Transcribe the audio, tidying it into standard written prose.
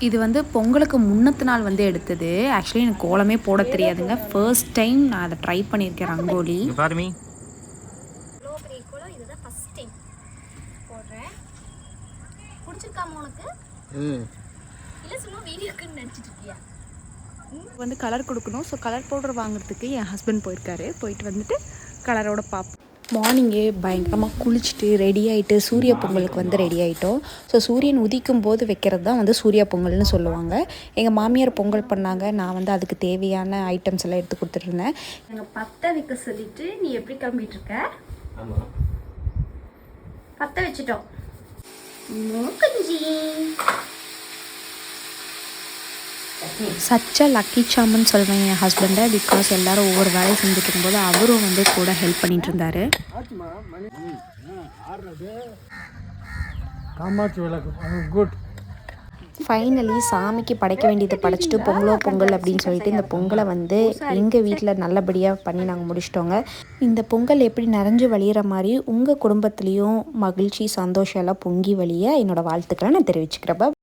இது வந்து பொங்கலுக்கு முன்னத்து நாள் வந்து எடுத்தது. ஆக்சுவலி எனக்கு கோலமே போட தெரியாதுங்க. ஃபர்ஸ்ட் டைம் நான் அதை ட்ரை பண்ணியிருக்கேன் ரங்கோலி. பாருமி இதுதான் ஃபர்ஸ்ட் டைம் போடுறேன். பிடிச்சிருக்காம உனக்கு? இல்ல சும்மா வீடியோக்குன்னு நினைச்சிட்டு இருக்கியா? வந்து கலர் கொடுக்கணும். ஸோ கலர் பவுடர் வாங்குறதுக்கு என் ஹஸ்பண்ட் போயிருக்காரு. போயிட்டு வந்துட்டு கலரோட பார்ப்போம். மார்னிங்கே பயங்கரமாக குளிச்சுட்டு ரெடி ஆகிட்டு சூரிய பொங்கலுக்கு வந்து ரெடி ஆகிட்டோம். ஸோ சூரியன் உதிக்கும் போது வைக்கிறது தான் வந்து சூரிய பொங்கல்னு சொல்லுவாங்க. எங்கள் மாமியார் பொங்கல் பண்ணாங்க. நான் வந்து அதுக்கு தேவையான ஐட்டம்ஸ் எல்லாம் எடுத்து கொடுத்துட்ருந்தேன். எங்கள் பற்ற வைக்க சொல்லிட்டு நீ எப்படி கிளம்பிட்டு இருக்க? பற்ற வச்சுட்டோம். சச்ச லக்கி சாமன் சொல்வேன் என் ஹஸ்பண்டை. பிகாஸ் எல்லோரும் ஒவ்வொரு வேலையை செஞ்சுட்டு இருக்கும்போது அவரும் வந்து கூட ஹெல்ப் பண்ணிட்டு இருந்தார். ஃபைனலி சாமிக்கு படைக்க வேண்டியதை படைச்சிட்டு பொங்கல் அப்படின்னு சொல்லிட்டு இந்த பொங்கலை வந்து எங்கள் வீட்டில் நல்லபடியாக பண்ணி நாங்கள் முடிச்சிட்டோங்க. இந்த பொங்கல் எப்படி நிறைஞ்சு வழியிற மாதிரி உங்கள் குடும்பத்துலேயும் மகிழ்ச்சி சந்தோஷம் எல்லாம் பொங்கி வழிய என்னோடய வாழ்த்துக்களை நான் தெரிவிச்சுக்கிறேன்.